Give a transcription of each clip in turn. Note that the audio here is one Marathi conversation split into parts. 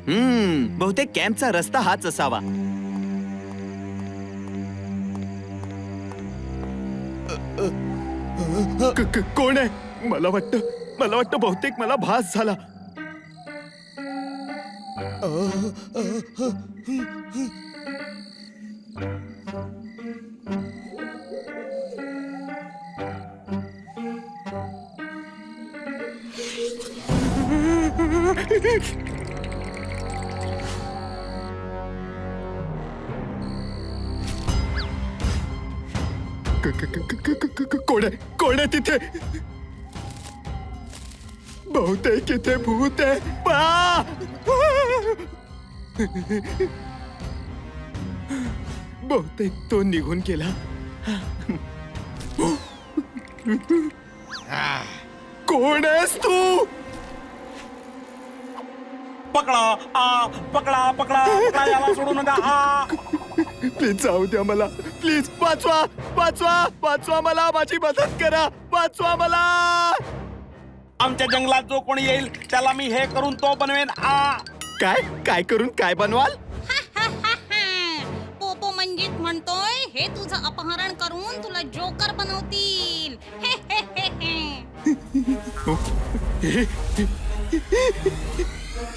बहुतेक कॅम्पचा रस्ता हाच असावा. कोण आहे? मला वाटतं बहुतेक मला भास झाला. कोण आहे तिथे? बहुतेक इथे भूत आहे. बहुतेक तो निघून गेला. कोण आहेस तू? पकडा पकडा पकडा पकडा, याला सोडू नका. प्लीज जाऊ द्या मला. प्लीज वाचवा वाचवा वाचवा मला. माझी मदत करा. वाचवा मला. आमच्या जंगलात जो कोणी येईल त्याला मी हे करून तो बनवेन. काय करून काय बनवाल? पोपो मंजित म्हणतोय हे तुझं अपहरण करून तुला जोकर बनवतील.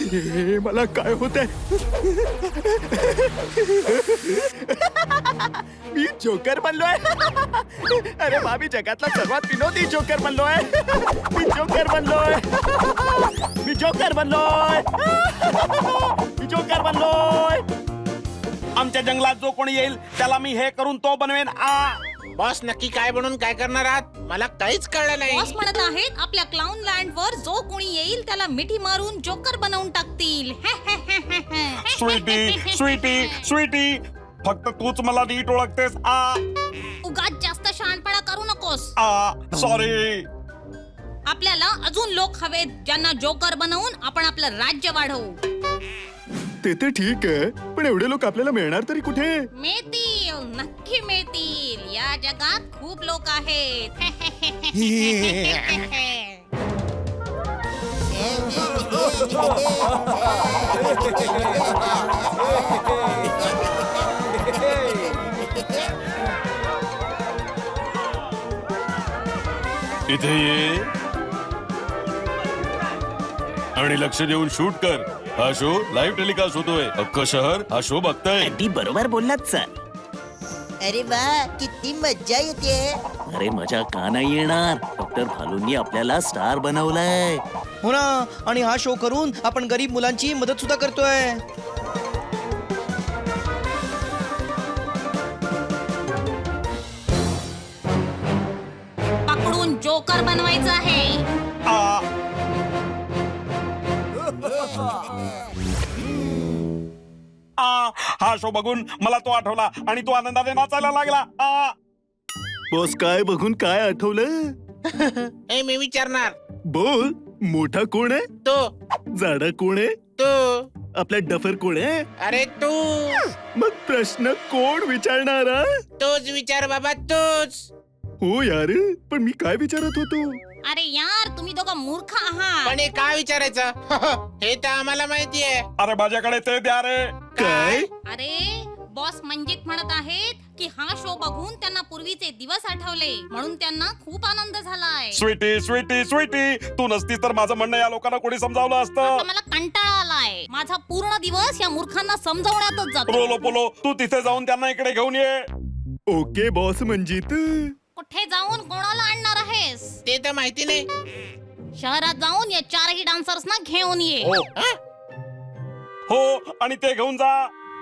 हे मला काय होतंय? मी जोकर बनलोय. अरे मी जगातला सर्वात विनोदी जोकर बनलोय. मी जोकर बनलोय. मी जोकर बनलोय. मी जोकर बनलोय. आमच्या जंगलात जो कोणी येईल त्याला मी हे करून तो बनवेन. बॉस नक्की काय बनून काय करणार आहात? मला काहीच कळलं नाही. बॉस म्हणत आहेत आपल्या क्लाउन लँड वर जो कोणी येईल त्याला मिठी मारून जोकर बनवून टाकतील. स्वीटी स्वीटी स्वीटी, फक्त तूच मला नीट ओळखतेस. उगाच जास्त शहाणपणा करू नकोस. सॉरी. आपल्याला अजून लोक हवेत ज्यांना जोकर बनवून आपण आपलं राज्य वाढवू. ते तर ठीक आहे, पण एवढे लोक आपल्याला मिळणार तरी कुठे? मिळतील, नक्की मिळतील. या जगात खूप लोक आहेत. इथे ये आणि लक्ष देऊन शूट कर. हा शो लाईव्ह टेलिकास्ट होतोय. अख्खं शहर हा शो बघताय. अगदी बरोबर बोललात सर. अरे वा, किती मज्जा येते. अरे मजा का नाही येणार? डॉक्टर भालूंनी आपल्याला स्टार बनवलंय. हो ना, आणि हा शो करून आपण गरीब मुलांची मदत सुद्धा करतोय. पकडून जोकर बनवायचं आहे. हा शो बघून मला तो आठवला आणि तो आनंदाने नाचायला लागला. बॉस काय बघून काय आठवलं? हे मी विचारणार. बोल. मोठा कोण आहे? तो जाडा कोण आहे? तो आपला डफर कोण आहे? अरे तू. मग प्रश्न कोण विचारणार? तोच विचार बाबा, तोच. हो यार, पण मी काय विचारत होतो? अरे यार, तुम्ही दोघं मूर्ख आहात. पण हे काय विचारायचं? हे तर आम्हाला माहितीये. अरे माझ्याकडे ते द्या रे. काय? अरे बॉस मंजित म्हणत आहेत की हा शो बघून त्यांना पूर्वीचे दिवस आठवले, म्हणून त्यांना खूप आनंद झालाय. स्वीटी स्वीटी स्वीटी, तू नसतीस तर माझं म्हणणं या लोकांना कोणी समजावलं आता असतं. मला कंटाळा आलाय. माझा पूर्ण दिवस या मूर्खांना समजावण्यातच जातो. रोलो पोलो, तू तिथे जाऊन त्यांना इकडे घेऊन ये. Okay boss Manjit. कुठे जाऊन कोणाला आणणार आहेस? ते तर माहिती नाही. शहरात जाऊन या चारही डान्सर्सना घेऊन ये. हो, आणि ते घेऊन जा.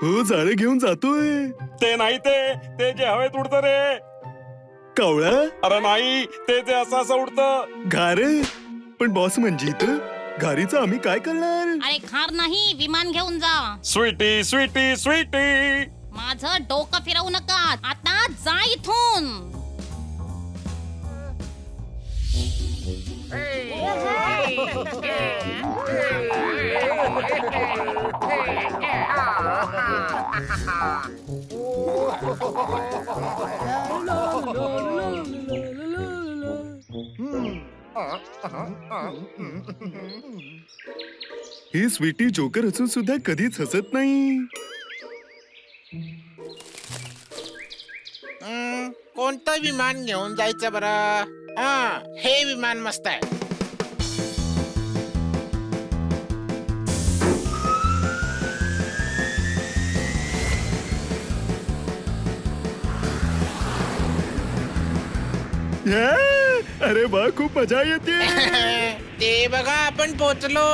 हो, जाळे घेऊन जातोय. ते नाही, ते जे हवेत उडतं रे. कावळा? अरे नाही, ते असं असं उडतं. घार? पण बॉस मंजित, घारीचं आम्ही काय करणार? अरे खार नाही, विमान घेऊन जा. स्वीटी स्वीटी स्वीटी. माझं डोकं फिरवू नका. आता जा इथून. ही स्वीटी जोकर असून सुद्धा कधीच हसत नाही. कोणतं विमान घेऊन जायचं बरं? हा, हे विमान मस्त आहे. अरे वा, खूप मजा येते. ते बघा, आपण पोचलो.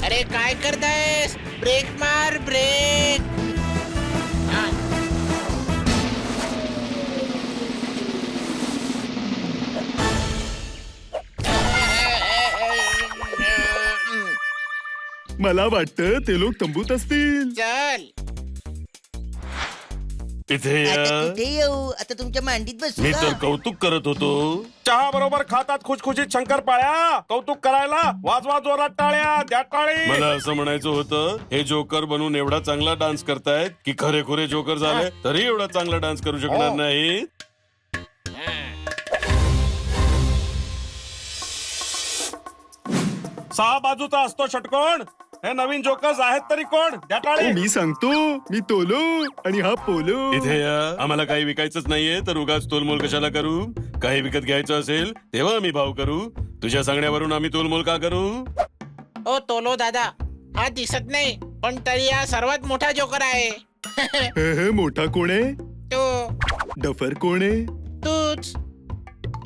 अरे काय करतायस? ब्रेक मार, ब्रेक. हा. मला वाटतं ते लोक तंबूत असतील. चल. इथे आता या. कुठे येऊ? आता तुमच्या मांडीत बसू मी का? तर कौतुक करत होतो. चहा बरोबर खातात खुशखुशीत शंकरपाळ्या. कौतुक करायला वाजवा जोरात टाळ्या, द्या टाळी. मला असं म्हणायचं होतं, हे जोकर बनून एवढा चांगला डान्स करतायत की खरेखुरे जोकर झाले तरी एवढा चांगला डान्स करू शकणार नाही. सहा बाजूचा असतो षटकोन. हे नवीन जोकर्स आहेत तरी कोण? द्या टाळी. मी सांगतो, मी तोलो आणि हा पोलो. इथे या. आम्हाला काही विकायचंच नाहीये तर उगाच तोलमोल कशाला करू? काही विकत घ्यायचं असेल तेव्हा आम्ही भाव करू. तुझ्या सांगण्यावरून आम्ही तोलमोल का करू? ओ तोलो दादा, हा दिसत नाही पण तरी हा सर्वात मोठा जोकर आहे. हे मोठा कोण आहे? तू, डफर कोण आहे? तूच.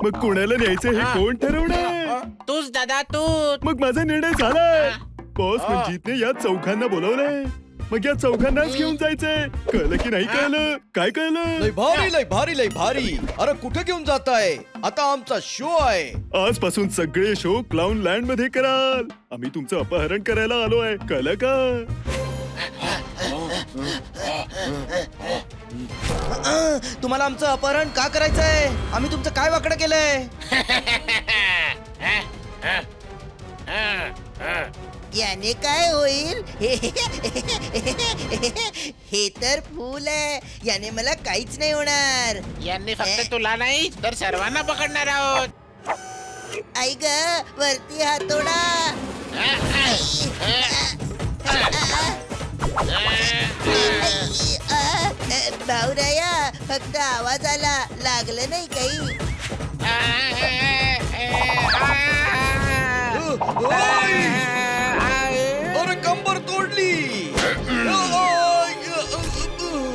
मग कोणाला न्यायचं हे कोण ठरवणार? तूच दादा, तूच. मग माझा निर्णय झालाय. बॉस मंजितने या चौघांना बोलवलंय. मग या चौघांनाच घेऊन जायचंय. कळलं की नाही कळलं? काय कळलं? लय भारी लय भारी लय भारी. अरे कुठे घेऊन जाताय? आता आमचा शो आहे. आजपासून सगळे शो क्लाउन लँड मध्ये कराल. आम्ही तुमचं अपहरण करायला आलोय. कळलं का? तुम्हाला आमचं अपहरण का करायचंय? आम्ही तुमचं काय वाकडं केलंय? याने काय होईल? हे तर फूल आहे. याने मला काहीच नाही होणार. यांनी फक्त तुला नाही तर सर्वांना पकडणार आहोत. आई ग, वरती हातोडा. भाऊराया, फक्त आवाज आला, लागलं नाही काही. अरे कंबर तोडली.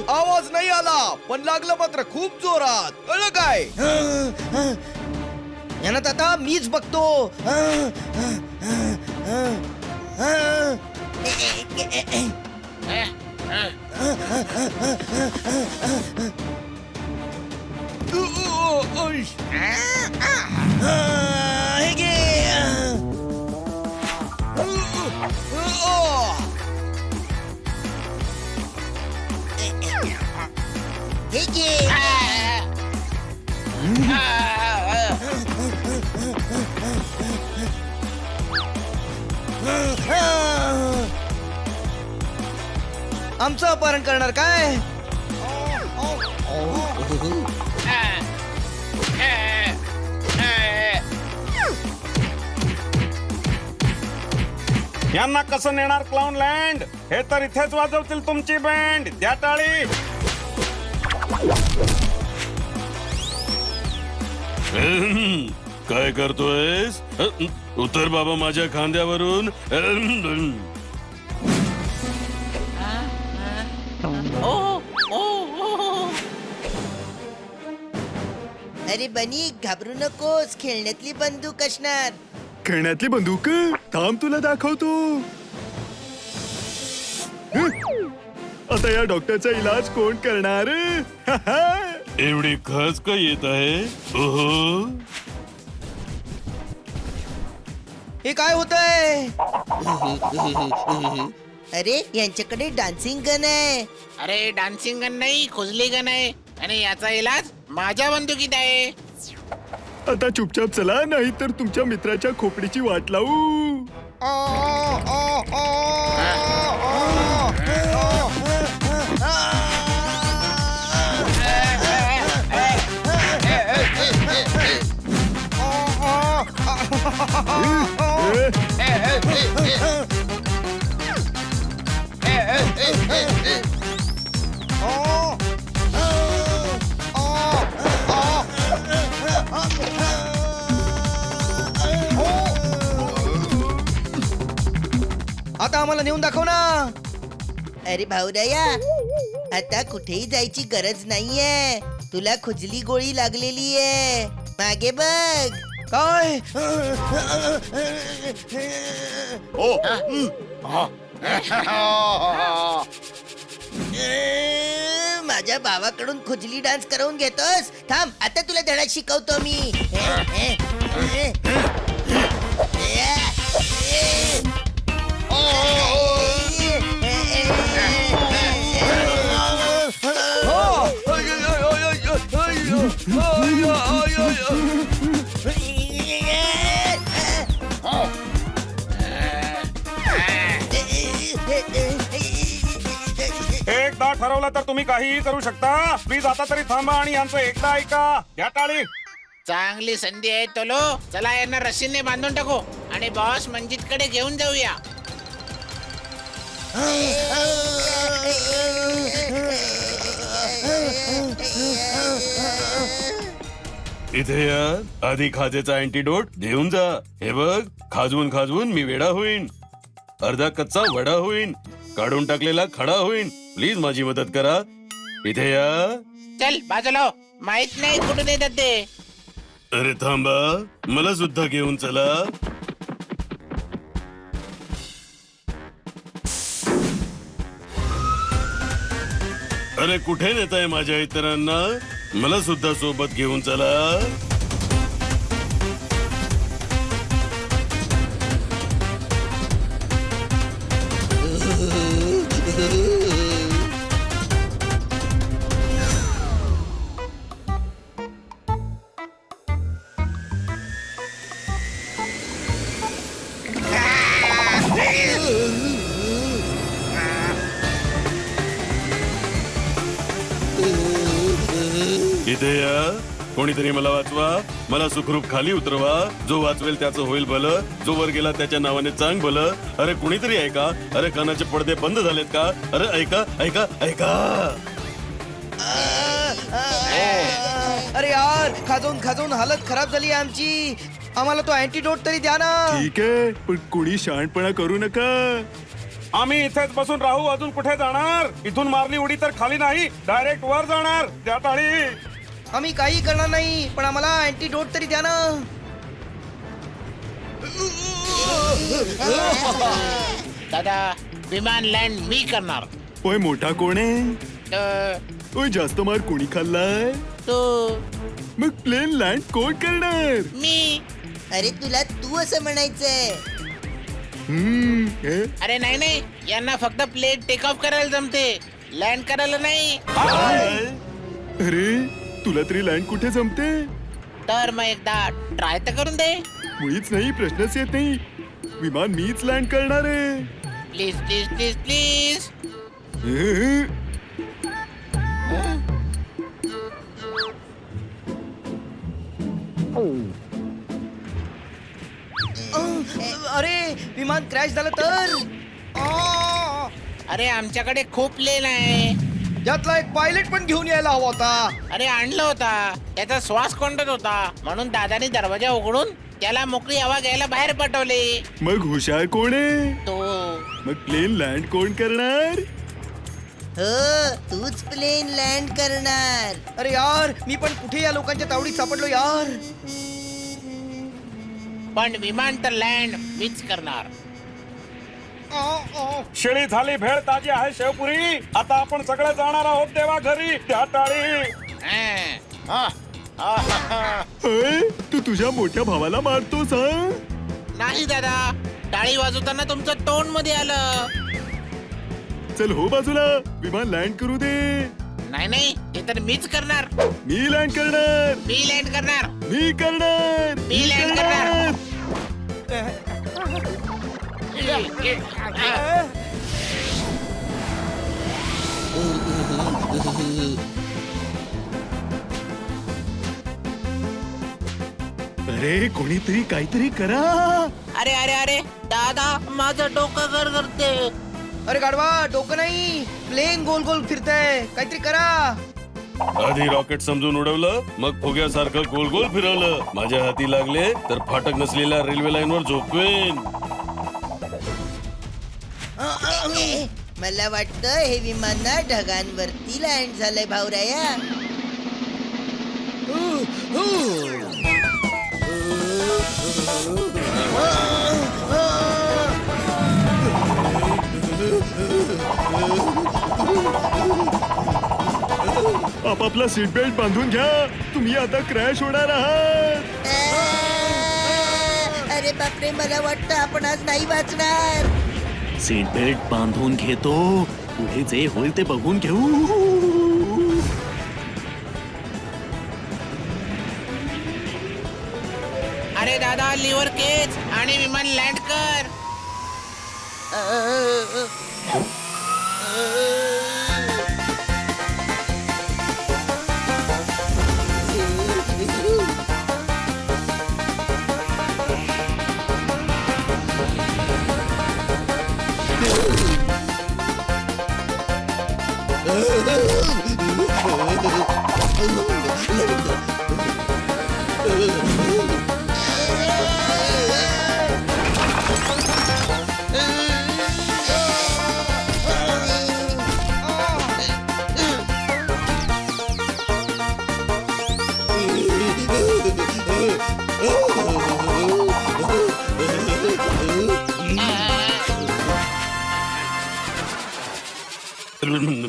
आवाज नाही आला पण लागलं मात्र खूप जोरात. कळलं काय? यानं आता मीच बघतो. हे घे. हे घे. आमचं अपहरण करणार काय? यांना कसं नेणार क्लाउन लँड? हे तर इथेच वाजवतील तुमची बँड. द्या टाळी. काय करतोयस? उतर बाबा माझ्या खांद्यावरून. अरे बनी, घाबरू नकोस. खेळण्यातली बंदूक असणार. खेळण्यातली बंदूक? थांब, तुला दाखवतो. आता या डॉक्टरचा इलाज कोण करणार? एवढी खच का येत आहे? ओहो, हे काय होतंय? अरे, यांच्याकडे डान्सिंग गन आहे. अरे डान्सिंग गन नाही, खुजली गन आहे. आणि याचा इलाज माझ्या बंदुकीत आहे. आता चुपचाप चला, नाही तर तुमच्या मित्राच्या खोपडीची वाट लावू. आता आम्हाला नेऊन दाखव ना. अरे भाऊराया, आता कुठेही जायची गरज नाहीये. तुला खुजली गोळी लागलेली आहे. मागे बघ. काय? माझ्या भावाकडून खुजली डान्स करवून घेतोस. थांब, आता तुला धडा शिकवतो मी. एकदा ठरवलं तर तुम्ही काहीही करू शकता. प्लीज आता तरी थांबा आणि यांचं एकदा ऐका. घ्या टाळी. चांगली संधी आहे तोलो. चला यांना रस्सीने बांधून टाकू आणि बॉस मंजित कडे घेऊन जाऊया. इथे या, आधी खाजेचा अँटीडोट देऊन जा. हे बघ, खाजवून खाजवून मी वेडा होईन, अर्धा कच्चा वडा होईन, काढून टाकलेला खडा होईन. प्लीज माझी मदत करा. इथे या. चल बाजूला हो. माहित नाही कुठून येतात ते. अरे थांबा, मला सुद्धा घेऊन चला. अरे कुठे नेताय माझ्या इतरांना? मला सुद्धा सोबत घेऊन चला. इथे या. कोणीतरी मला वाचवा. मला सुखरूप खाली उतरवा. जो वाचवेल त्याचं होईल भलं. जो वर गेला त्याच्या नावाने चांग भलं. अरे कोणीतरी ऐका. अरे कानाचे पडदे बंद झालेत का? अरे ऐका ऐका ऐका. अरे यार, खाजवून खाजवून हालत खराब झाली आहे आमची. आम्हाला तो अँटीडोट तरी द्या ना. ठीक आहे, पण कुणी शहाणपणा करू नका. आम्ही इथेच बसून राहू. अजून कुठे जाणार? इथून मारली उडी तर खाली नाही, डायरेक्ट वर जाणार. द्या टाळी. आम्ही काही करणार नाही, पण आम्हाला अँटीडोट तरी द्या ना. दादा, विमान लँड मी करणार. ओय मोठा कोण आहे? तो ओय जास्त मार कोणी खाल्लाय? तो मग प्लेन लँड कोण करणार? मी. अरे तुला तू असं म्हणायचंय. हे? अरे नाही नाही, यांना फक्त प्लेन टेक ऑफ करायला जमते, लँड करायला नाही. अरे तुला तरी लँड कुठे जमते? तर मग एकदा ट्राय तर करून दे. मुळीच नाही, प्रश्नच येत नाही. विमान मीच लँड करणार आहे. Please please please please. अरे विमान क्रॅश झालं तर? अरे आमच्याकडे खूप प्लेन आहे. यातला एक पायलट पण घेऊन यायला हवा होता. अरे आणलं होता, त्याचा श्वास कोंडत होता, म्हणून दादानी दरवाजा उघडून त्याला मोकळी हवा घ्यायला बाहेर पाठवले. मग हुशार कोण आहे? तो मग प्लेन लँड कोण करणार? हो, तूच प्लेन लँड करणार. अरे यार, मी पण कुठे या लोकांच्या तावडीत सापडलो यार. पण विमान तर लँड मीच करणार. शिळी झाली भेळ ताजी आहे शेवपुरी. आता आपण सगळे जाणार आहोत देवा घरी. त्या टाळी. अय, तू तुझ्या मोठ्या भावाला मारतोस हा? नाही दादा, टाळी वाजवताना तुमचं तोंड मध्ये आलं. चल हो बाजूला, विमान लँड करू दे. नाही नाही हे तर मीच करणार. मी लँड करणार. मी लँड करणार. मी करणार. मी लँड करणार. अरे कोणीतरी काहीतरी करा. अरे अरे अरे दादा माझं डोकं गर करते. अरे गाढवा डोकं नाही, प्लेन गोल गोल फिरतंय, काहीतरी करा. आधी रॉकेट समजून उडवलं, मग फुग्यासारखं गोल गोल फिरवलं. माझ्या हाती लागले तर फाटक नसलेल्या रेल्वे लाईनवर झोपवेन. मला वाटतं हे विमान ना ढगांवरती लँड झालंय भाऊराया. आपापला सीट बेल्ट बांधून घ्या. तुम्ही आता क्रॅश होणार आहात. अरे बापरे, मला वाटतं आपण आज नाही वाचणार. सीट बेल्ट बांधून घेतो. पुढे जे होईल ते बघून घेऊ. अरे दादा लिव्हर केज आणि विमान लँड कर.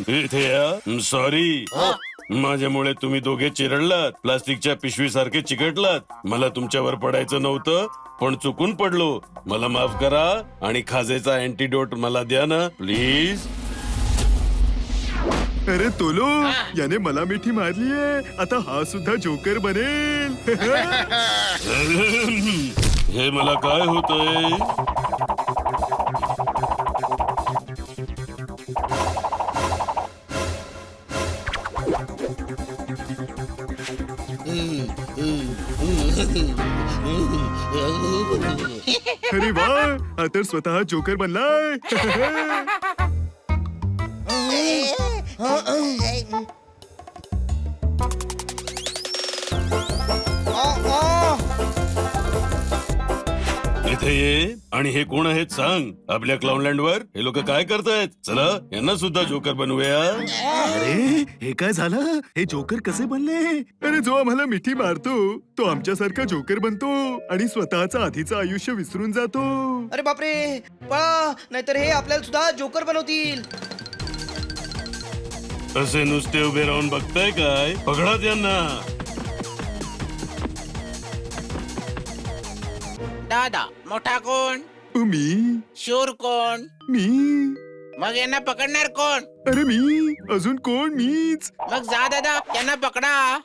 इथे या. सॉरी, माझ्यामुळे तुम्ही दोघे चिरडलात. प्लास्टिकच्या पिशवीसारखे चिकटलात. मला तुमच्यावर पडायचं नव्हतं, पण चुकून पडलो. मला माफ करा आणि खाजेचा अँटीडोट मला द्या ना प्लीज. अरे तोलो, याने मला मिठी मारलीये. आता हा सुद्धा जोकर बनेल. हे मला काय होतंय? अरे वा, हा तर स्वतः जोकर बनलाय. इथे ये. आणि हे कोण आहेत सांग? आपल्या क्लाउनलँड वर हे लोक काय करतायत? चला यांना सुद्धा जोकर बनवूया. अरे हे काय झालं? हे जोकर कसे बनले? अरे जो आम्हाला मिठी मारतो तो आमच्यासारखा जोकर बनतो आणि स्वतःचं आधीचं आयुष्य विसरून जातो. अरे बापरे, पळा, नाहीतर हे आपल्याला सुद्धा जोकर बनवतील. असे नुसते उभे राहून बघताय काय? पकडा त्यांना. दादा मोठा कोण? मी शूर कोण? मी मग यांना पकडणार कोण? अरे मी अजून कोण? मीच. मग जा दादा यांना पकडा.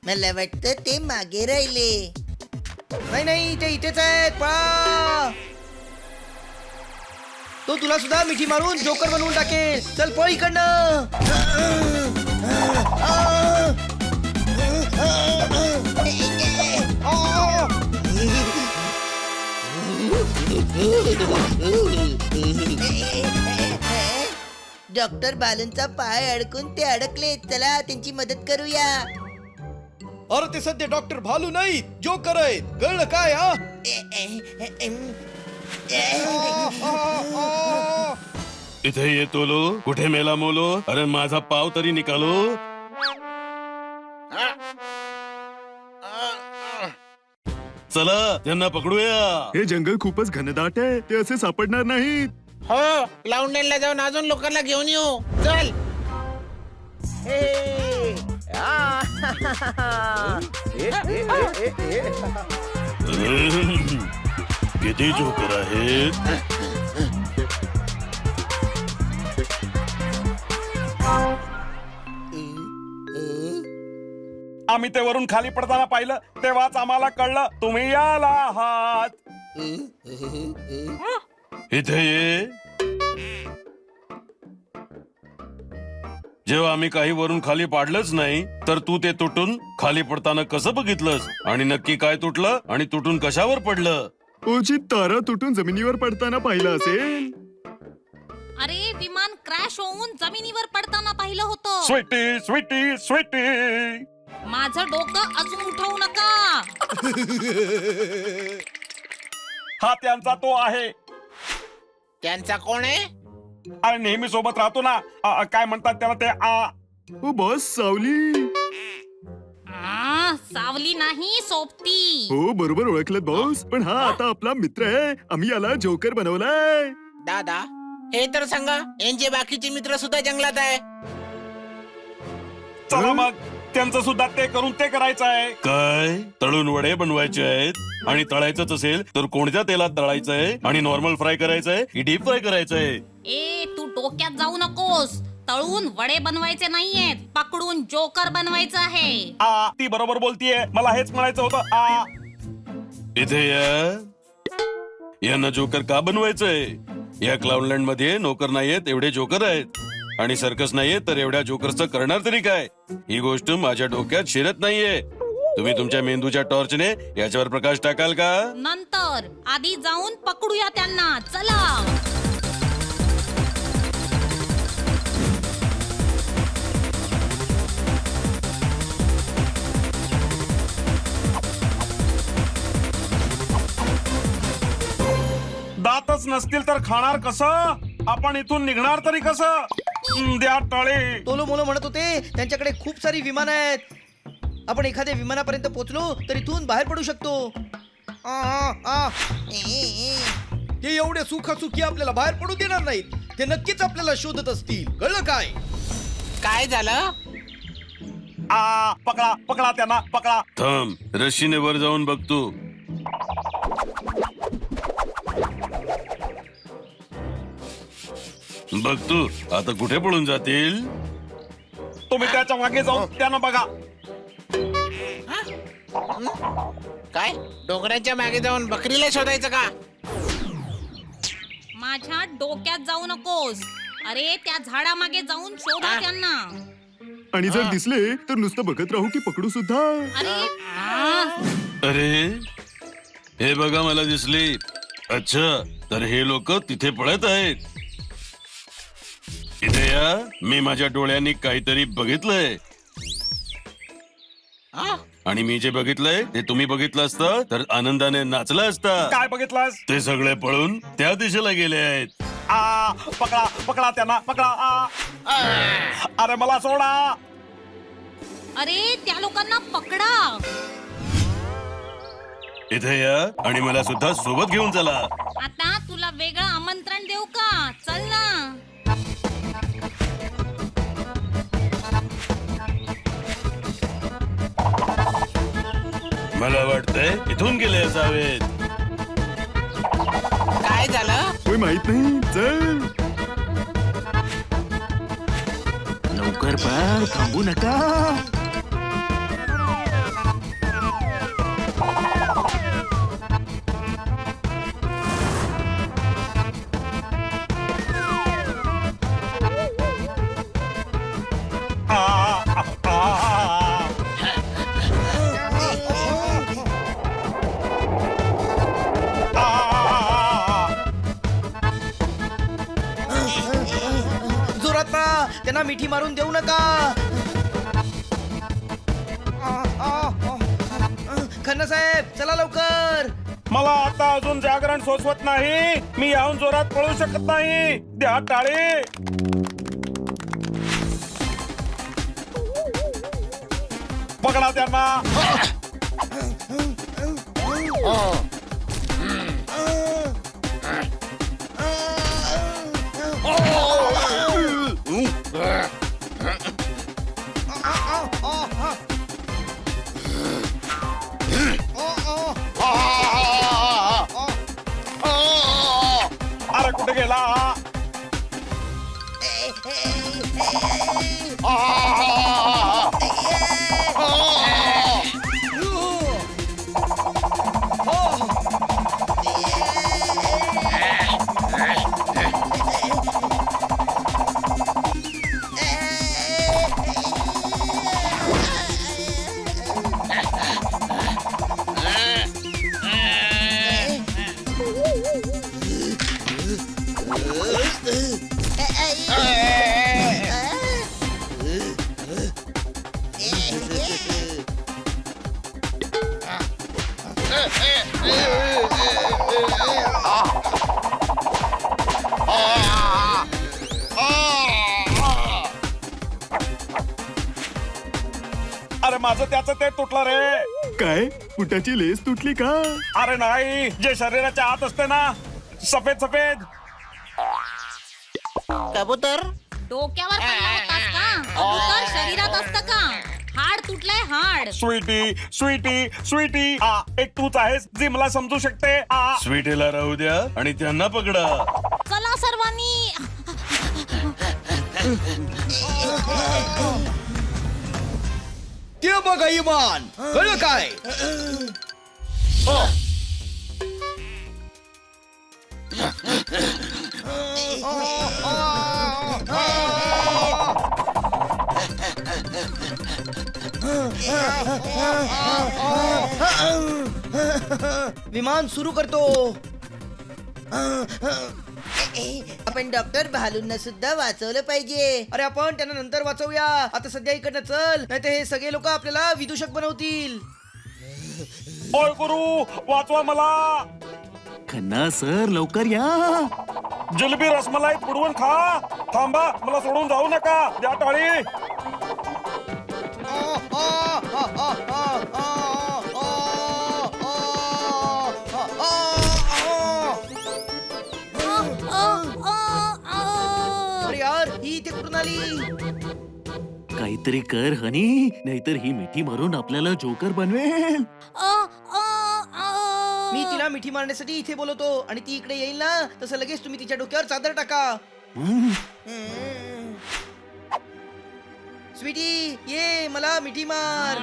मला वाटतं ते मागे राहिले. नाही नाही, ते इथेच आहेत, पळा. तो तुला सुद्धा मिठी मारून जोकर बनवून टाकेल. चल पळ इकडनं. डॉक्टर बालनचा पाय अडकून ते अडकले. चला त्यांची मदत करूया. अरे ते सध्या डॉक्टर भालू नाहीत, जोकर आहेत. कळलं काय हा? इथे ये तोलो, कुठे मेला मोलो? अरे माझा पाव तरी निकालो. चला त्यांना पकडूया. हे जंगल खूपच घनदाट आहे, ते असे सापडणार नाहीत. हो, लाऊंडेनला जाऊन अजून लोकांना घेऊन येऊ. चल. किती जोकर आहेत. आम्ही ते वरून खाली पडताना पाहिलं तेव्हाच आम्हाला कळलं तुम्ही याला आहात. इथे ये. जेव्हा आम्ही काही वरून खाली पाडलंच नाही तर तू ते तुटून खाली पडताना कसं बघितलंस आणि नक्की काय तुटलं आणि तुटून कशावर पडलं? ओची तारा तुटून जमिनीवर पडताना पाहिलं असेल. अरे विमान क्रॅश होऊन जमिनीवर पडताना पाहिलं होतं. स्वीटी स्वीटी स्वीटी. माझं डोकं अजून उठवू नका. हा त्यांचा तो आहे. त्यांचा कोण आहे? अरे नेहमी सोबत राहतो ना. काय म्हणतात त्याला ते ओ बॉस, सावली. सावली नाही, सोबती. हो बरोबर ओळखलं बॉस. पण हा आता आपला मित्र आहे. आम्ही याला जोकर बनवलाय. दादा, हे तर सांगा, यांचे बाकीचे मित्र सुद्धा जंगलात आहे. चला मग त्यांचं सुद्धा ते करून ते करायचं आहे. काय तळून वडे बनवायचे आहेत आणि तळायचंच असेल तर कोणत्या तेलात तळायचंय आणि नॉर्मल फ्राय करायचंय की डीप फ्राय करायचंय? ए तू डोक्यात जाऊ नकोस. तळून वडे बनवायचे नाहीयेत, पकडून जोकर बनवायचं आहे. ती बरोबर बोलतीये. मला हेच म्हणायचं होतं. इथे यांना जोकर का बनवायचंय? या क्लाउडलँड मध्ये नोकर नाहीयेत, एवढे जोकर आहेत. आणि सर्कस नाहीये तर एवढ्या जोकरचं करणार तरी काय? ही गोष्ट माझ्या डोक्यात शिरत नाहीये. तुम्ही तुमच्या मेंदूच्या टॉर्चने याच्यावर प्रकाश टाकाल का? नंतर. आधी जाऊन पकडूया त्यांना. चला. दातच नसतील तर खाणार कसं? आपण इथून निघणार तरी कसं? द्या टाळे. तोलो मोलो म्हणत होते त्यांच्याकडे खूप सारी विमानं आहेत. आपण एखाद्या विमानापर्यंत पोहोचलो तर इथून बाहेर पडू शकतो. ते एवढे सुखासुखी आपल्याला बाहेर पडू देणार नाहीत. ते नक्कीच आपल्याला शोधत असतील. कळलं काय? काय झालं? पकडा पकडा त्यांना, पकडा. थांब, रशीने वर जाऊन बघतो. बघतो आता कुठे पळून जातील. तुम्ही त्याच्या मागे जाऊन त्यांना बघा. काय डोंगराच्या मागे जाऊन बकरीला शोधायचं का? माझ्या डोक्यात जाऊ नकोस. अरे त्या झाडामागे जाऊन शोधा त्यांना. आणि जर दिसले तर नुसतं बघत राहू की पकडू सुद्धा? अरे अरे हे बघा, मला दिसले. अच्छा, तर हे लोक तिथे पळत आहेत. इथे या. मी माझ्या डोळ्यांनी काहीतरी बघितलंय आणि मी जे बघितलंय ते तुम्ही बघितलं असतं तर आनंदाने नाचला असता. काय बघितलंस? ते सगळे पळून त्या दिशेला गेले आहेत. पकडा पकडा त्यांना, पकडा. अरे मला सोडा. अरे त्या लोकांना पकडा. इथे या आणि मला सुद्धा सोबत घेऊन चला. आता तुला वेगळं आमंत्रण देऊ का? चल ना. मला वाटतंय इथून गेले असावेत. काय झालं? होय माहित नाही. चल लवकर पळ, थांबू नका. जोरात पळा, त्यांना मिठी मारून देऊ नका. खन्ना साहेब चला लवकर. मला आता अजून जागरण सोसवत नाही. मी याहून जोरात पळू शकत नाही. द्या टाळे. पकडा त्यांना. अरे कुठे गेला? अरे माझं त्याचं ते तुटलं रे. काय पुटाची लेस तुटली का? अरे नाही, जे शरीराच्या आत असते ना, सफेद सफेद. कबूतर डोक्यावर पडला होतास का? कबूतर शरीरात असतं का? हाड तुटलंय हाड. स्वीटी स्वीटी स्वीटी. एक तूच आहेस जी मला समजू शकते. स्वीटीला राहू द्या आणि त्यांना पकडा. चला सर्वांनी. ते बघा इमान कळलं काय? विमान सुरू करतो. आपण डॉक्टर भालूंना सुद्धा वाचवलं पाहिजे. अरे आपण त्यांना नंतर वाचवूया. आता सध्या इकडनं चल, नाही हे सगळे लोक आपल्याला विदूषक बनवतील. ओय गुरु, वाचवा मला. खन्ना सर लवकर या. जिलेबी रसमलाई बुडवून खा. थांबा, मला सोडून जाऊ नका. द्या टाळी. अरे यार ही इथे कुठून आली? काहीतरी कर हनी, नाहीतर ही मिठी मारून आपल्याला जोकर बनवेल. मी तिला मिठी मारण्यासाठी इथे बोलवतो आणि ती इकडे येईल ना, तसं लगेच तुम्ही तिच्या डोक्यावर चादर टाका. स्वीटी ये, मला मिठी मार.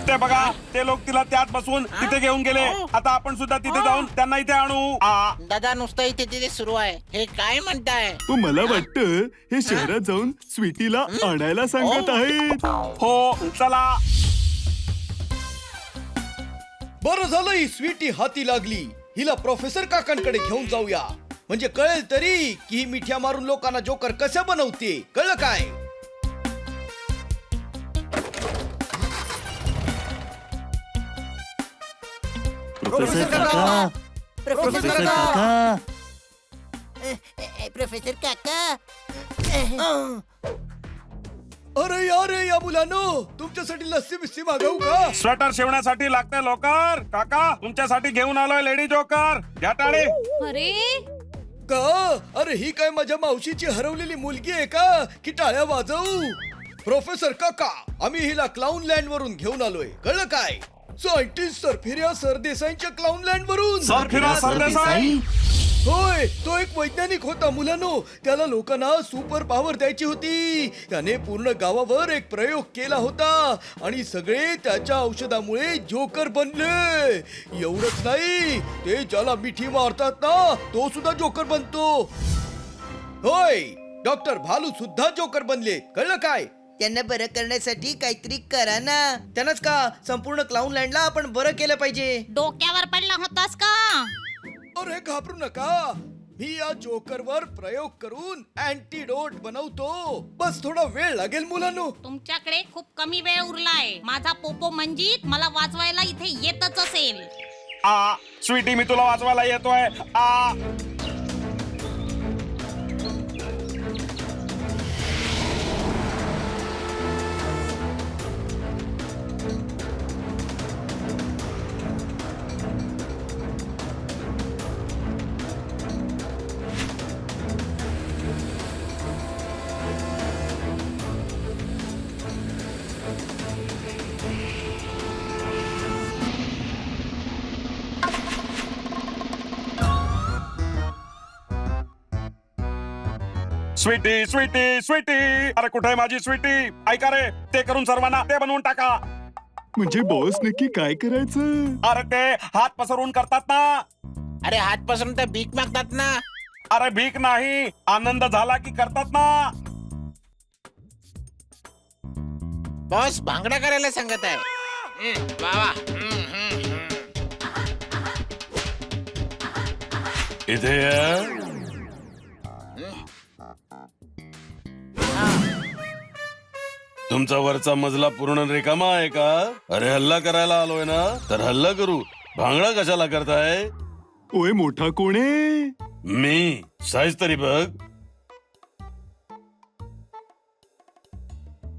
ते बघा, ते लोक तिला त्यात बसून तिथे घेऊन गेले. आता आपण सुद्धा तिथे जाऊन त्यांना इथे आणू. दादा नुसतं इथे तिथे सुरू आहे. हे काय म्हणताय? मला वाटतं हे शहरात जाऊन स्वीटीला आणायला सांगत आहेत. हो चला. बरं झालं ही स्वीटी हाती लागली. हिला प्रोफेसर काकांकडे घेऊन जाऊया, म्हणजे कळेल तरी की ही मिठ्या मारून लोकांना जोकर कसं बनवते. कळलं काय? प्रोफेसर काका, प्रोफेसर काका. प्रोफेसर काका. अरे यार या मुलांनो, तुमच्यासाठी लस्सी बिस्सी मागवू का? स्वेटर शिवण्यासाठी लागते लोकर. काका तुमच्यासाठी घेऊन आलोय लेडी जोकर. घ्या टाळे. अरे का? अरे ही काय माझ्या मावशीची हरवलेली मुलगी आहे का की टाळ्या वाजवू? प्रोफेसर काका, आम्ही हिला क्लाउन लँड वरून घेऊन आलोय. कळलं काय? सायंटिस्ट सरफिर्या सरदेसाईंच्या क्लाउन लँड वरून. सरफिरा सरदेसाई. होय, तो एक वैज्ञानिक होता मुलांनो. त्याला लोकांना सुपर पॉवर द्यायची होती. त्याने पूर्ण गावावर एक प्रयोग केला होता आणि सगळे त्याच्या औषधामुळे जोकर बनले. एवढंच नाही, ते ज्याला मिठी मारतात ना, तो सुद्धा जोकर बनतो. होय, डॉक्टर भालू सुद्धा जोकर बनले. कळलं काय? त्यांना बरं करण्यासाठी काहीतरी करा ना. त्यानंच का संपूर्ण क्लाउन लँडला आपण बरं केलं पाहिजे. डोक्यावर पडला होतास का? अरे घाबरू नका, मी या जोकरवर प्रयोग करून अँटीडोट बनवतो. बस थोडा वेळ लागेल मुलांनो. तुमच्याकडे खूप कमी वेळ उरलाय. माझा पोपो मंजित मला वाचवायला इथे येतच असेल. स्वीटी मी तुला वाचवायला येतोय. स्वीटी स्वीटी स्वीटी, अरे कुठे आहे माझी स्वीटी? ऐका रे, ते करून सर्वांना ते बनवून टाका. म्हणजे बॉस नक्की काय करायचं? अरे ते हात पसरून करतात ना. अरे हात पसरून तर भीक मागतात ना. अरे भीक नाही, आनंद झाला की करतात ना. बॉस भांगडा करायला सांगत आहे. वा वा. इथे या. तुमचा वरचा मजला पूर्ण रिकामा आहे का? अरे हल्ला करायला आलोय ना, तर हल्ला करू. भांगडा कशाला करताय? ओय मोठा कोण आहे? मी. साईज तरी बघ.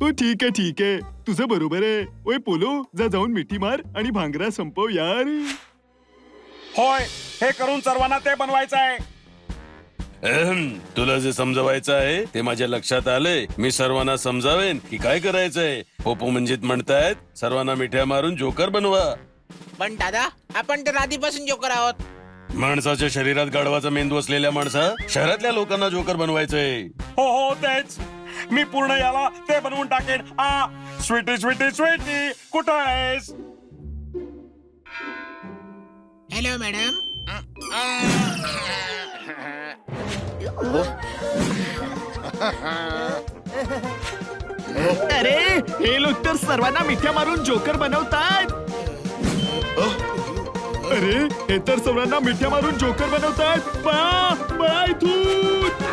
ओ ठीक आहे तुझं बरोबर आहे. ओय पोलो, जा जाऊन मिठी मार आणि भांगरा संपव यार. होय, हे करून सर्वांना ते बनवायचं आहे. तुला जे समजवायचं आहे ते माझ्या लक्षात आलंय. मी सर्वांना समजावेन की काय करायचंय. पोपो मंजित म्हणतायत सर्वांना मिठ्या मारून जोकर बनवा. पण दादा, आपण तर आधीपासून जोकर आहोत. माणसाच्या शरीरात गाढवाचा मेंदू असलेल्या माणसा शहरातल्या लोकांना जोकर बनवायचंय. हो हो तेच. मी पूर्ण याला ते बनवून टाकेन. स्वीटी स्वीटी स्वीटी, कुठं आहेस? Hello madam. अरे हे लोक तर सर्वांना मिठ्या मारून जोकर बनवतात. अरे हे तर सर्वांना मिठ्या मारून जोकर बनवतात. पळा इथून.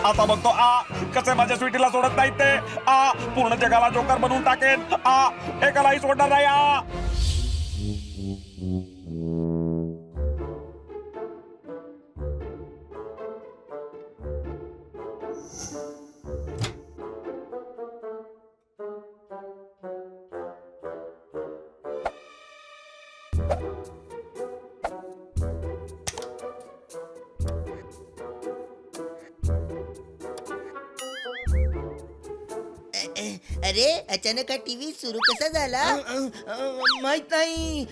आता बघतो कसे माझ्या स्वीटीला सोडत नाहीत ते. पूर्ण जगाला जोकर बनवून टाकेन. एकालाही सोडणार नाही. अरे अचानक हा टीव्ही सुरू कसा झाला? माहित नाही.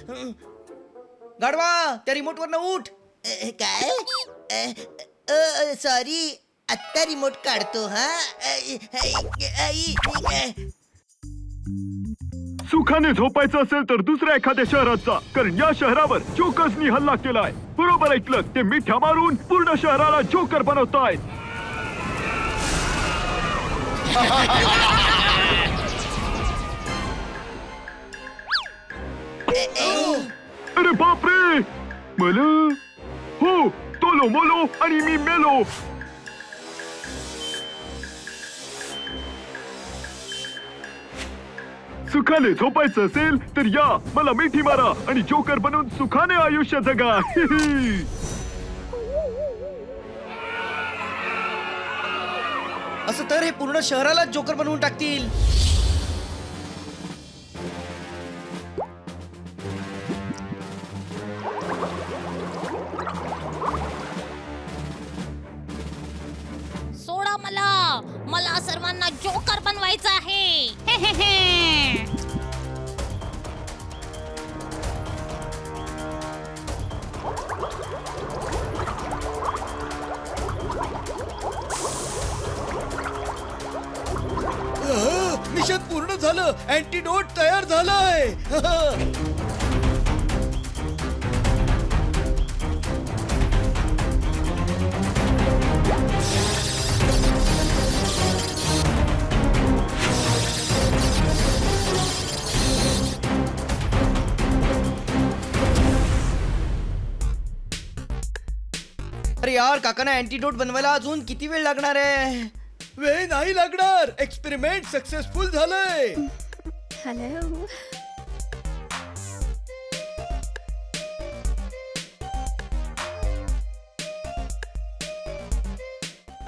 गाढवा, त्या रिमोट वरनं उठ. काय? सॉरी, आत्ता रिमोट काढतो. हा सुखाने झोपायचं असेल तर दुसऱ्या एखाद्या शहरात जा, कारण या शहरावर जोकर्सनी हल्ला केलाय. बरोबर ऐकलं, ते मिठ्या मारून पूर्ण शहराला जोकर बनवतायत. अरे बापरे, मला हो तोलो मोलो आणि मी मेलो. सुखाने झोपायचं असेल तर या, मला मिठी मारा आणि जोकर बनवून सुखाने आयुष्य जगा. असं तर हे पूर्ण शहराला जोकर बनवून टाकतील. सोडा मला सर्वांना जोकर बनवायचं आहे. हे हे हे. झालं, अँटीडोट तयार झालाय. अरे यार काकांना अँटीडोट बनवायला अजून किती वेळ लागणार आहे? वेळ नाही लागणार. एक्सपेरिमेंट सक्सेसफुल झालंय. हॅलो.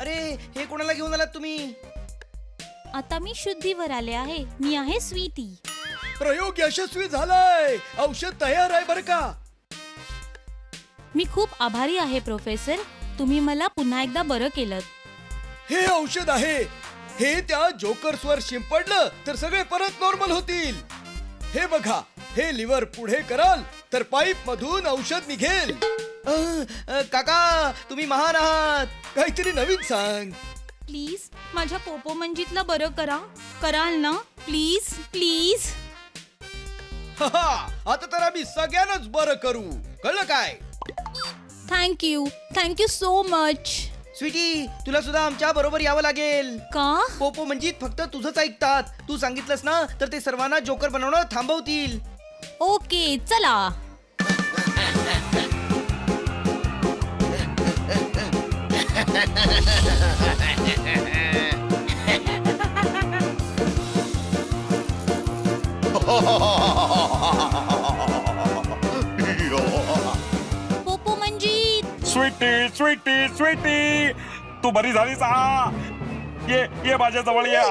अरे हे कोणाला घेऊन आलात तुम्ही? आता मी शुद्धीवर आले आहे. मी आहे स्वीटी. प्रयोग यशस्वी झालाय. औषध तयार आहे बरं का. मी खूप आभारी आहे प्रोफेसर. तुम्ही मला पुन्हा एकदा बरं केलं. हे औषध आहे. हे त्या जोकर्सवर शिंपडलं तर सगळे परत नॉर्मल होतील. हे बघा, हे लिव्हर पुढे कराल तर पाईप मधून औषध निघेल. काका तुम्ही महान आहात. काहीतरी नवीन सांग. प्लीज माझ्या पोपो मंजितला बरं कराल ना? Please please. आता तर आम्ही सगळ्यांनाच बरं करू. कळलं काय? Thank you so much. स्वीटी तुला सुद्धा आमच्या बरोबर यावं लागेल. का? पोपो मंजित फक्त तुझंच ऐकतात. तू सांगितलंस ना तर ते सर्वांना जोकर बनवणं थांबवतील. ओके चला. पोपो मंजित. स्वीटी स्वीटी स्वीटी, तू बरी झालीस? ये माझ्या जवळ ये.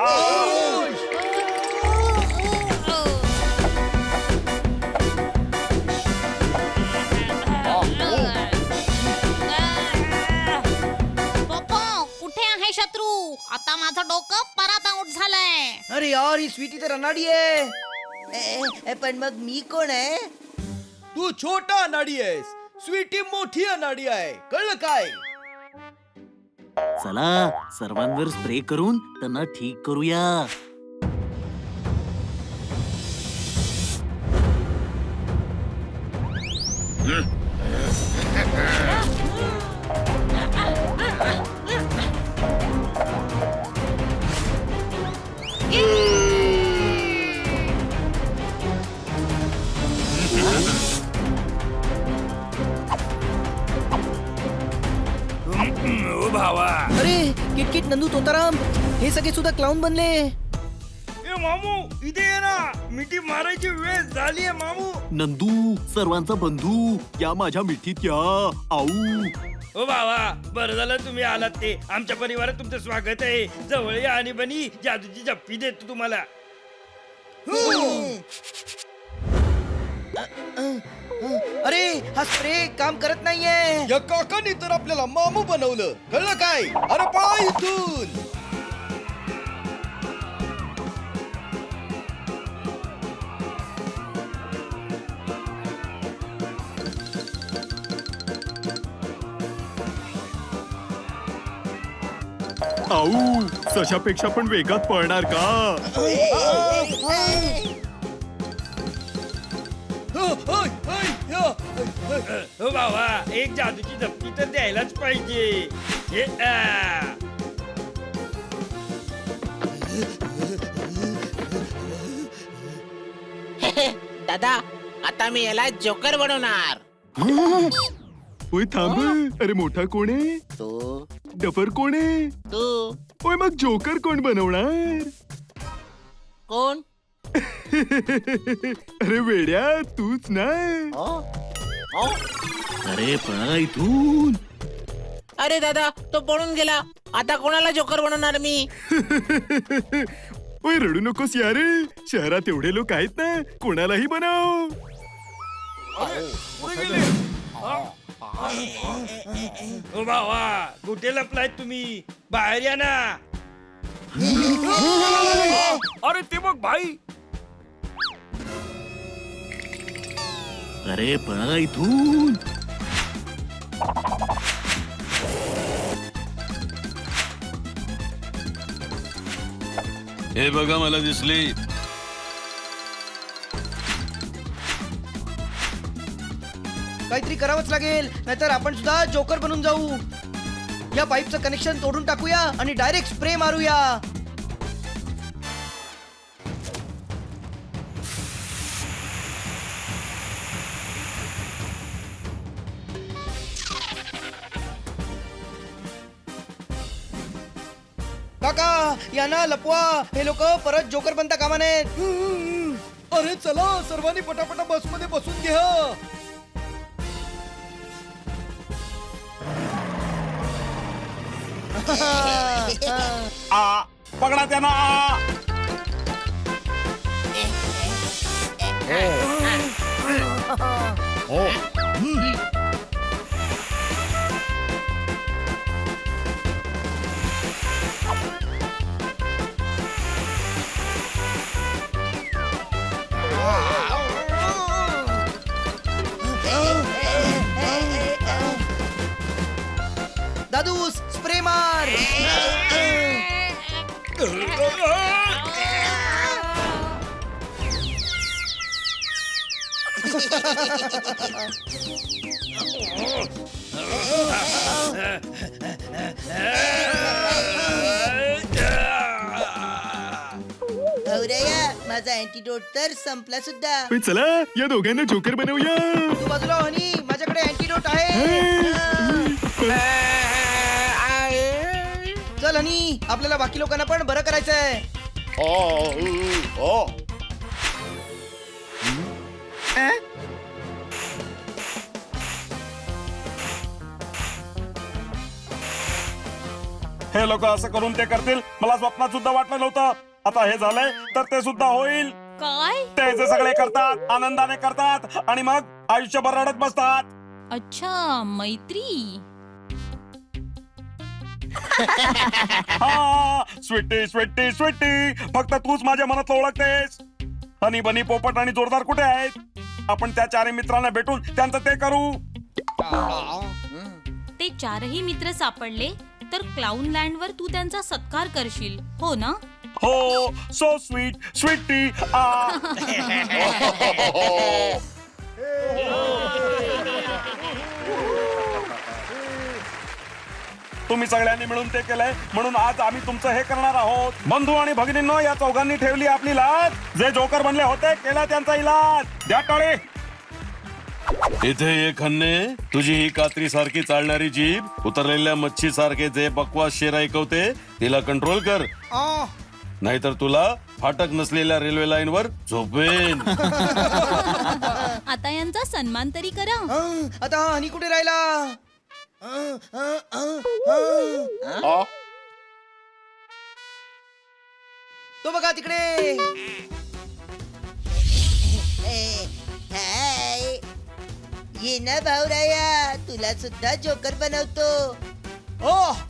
पोपो कुठे आहे शत्रू? आता माझं डोकं परत आउट झालंय. अरे यार ही स्वीटी तर अनाडी आहे. पण मग मी कोण आहे? तू छोटा अनाडी आहेस. स्वीटी मोठी अनाडी आहे. कळलं काय? चला सर्वांवर स्प्रे करून त्यांना ठीक करूया. अरे किटकिट नंदू तोताराम हे सगळे सुद्धा क्लाउन बनले. ए मामू इथे ये ना. मिठी मारायची वेळ झालीये मामू. नंदू सर्वांचा बंधू या माझ्या मिठीत या. आऊ. ओ बाबा बरं झालं तुम्ही आलात. ते आमच्या परिवारात तुमचं स्वागत आहे. जवळ या आणि बनी जादूची जप्पी देतो तुम्हाला. अरे हा स्प्रे काम करत नाहीये. या काकांनी तर आपल्याला मामू बनवलं. कळलं काय? अरे पळा इथून. आऊ, सशापेक्षा पण वेगात पळणार का? हो बाबा एक जादूची जप्पी तर द्यायलाच पाहिजे. हे दादा आता मी याला जोकर बनवणार. ओय थांब. अरे मोठा कोण आहे? तू डफर कोण आहे? तू ओय मग जोकर कोण बनवणार? कोण? अरे वेड्या तूच ना. अरे पळा इथून. अरे दादा तो पळून गेला. आता कोणाला जोकर बनवणार मी? ओय रडू नकोस यार. शहरात एवढे लोक आहेत ना, कोणालाही बनव. ओ बाबा कुठे लपलाय तुम्ही? बाहेर या ना. अरे ते बघ भाई. अरे पळा इथून. हे बघा मला दिसली. काहीतरी करावंच लागेल, नाहीतर आपण सुद्धा जोकर बनून जाऊ. या पाईपचं कनेक्शन तोडून टाकूया आणि डायरेक्ट स्प्रे मारूया. काका यांना लपवा, हे लोक परत जोकर बनता कामा नयेत. अरे चला सर्वांनी पटापटा बसमध्ये बसून घ्या. पकडा त्यांना. दादू स्प्रे मार. भाऊराया माझा अँटीडोट तर संपला सुद्धा. पण चला या दोघांना जोकर बनवूया. तू बाजूला हो, हनी माझ्याकडे अँटीडोट आहे. चल हनी आपल्याला बाकी लोकांना पण बरं करायचंय. हे लोक असं करून ते करतील, मला स्वप्नात सुद्धा वाटलं नव्हतं. आता हे झालंय तर ते सुद्धा होईल. काय? ते जे सगळे करतात आनंदाने करतात आणि मग आयुष्यभर रडत बसतात. अच्छा, मैत्री. हा, स्वीटी स्वीटी स्वीटी, फक्त तूच माझ्या मनात ओळखतेस. हनी बनी पोपट आणि जोरदार कुठे आहेत? आपण त्या चारही मित्रांना भेटून त्यांचं ते करू. ते चारही मित्र सापडले तर क्लाउन लँड वर तू त्यांचा सत्कार करशील, हो ना? हो, सो स्वीट स्वीटी. तुम्ही सगळ्यांनी मिळून ते केलंय म्हणून आज आम्ही तुमचं हे करणार आहोत. बंधू आणि भगिनींनो, या चौघांनी ठेवली आपली लाज. जे जोकर बनले होते केला त्यांचा इलाज. द्या टाळे. इथे ये खन्ने, तुझी ही कात्री सारखी चालणारी जीभ उतरलेल्या मच्छी सारखे जे बकवास शेर ऐकवते तिला कंट्रोल कर, नाहीतर तुला फाटक नसलेल्या रेल्वे लाईन वर झोपेन. आता यांचा सन्मान तरी करा. आता हनी कुठे राहिला? तो बघा तिकडे. हाय, ये ना भाऊराया, तुला सुद्धा जोकर बनवतो.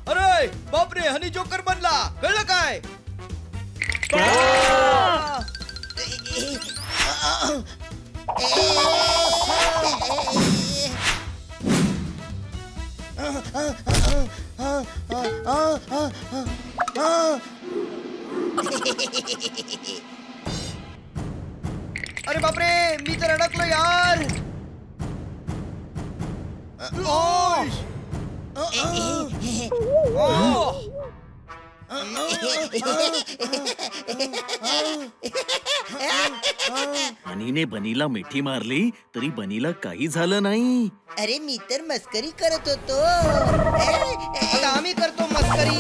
अरे बापरे, हनी जोकर बनला, कळलं काय? अरे बापरे, मी तर अडकलो यार. हनीने बनीला मिठी मारली तरी बनीला काही झालं नाही. अरे मी तर मस्करी करत होतो. आता आम्ही करतो मस्करी.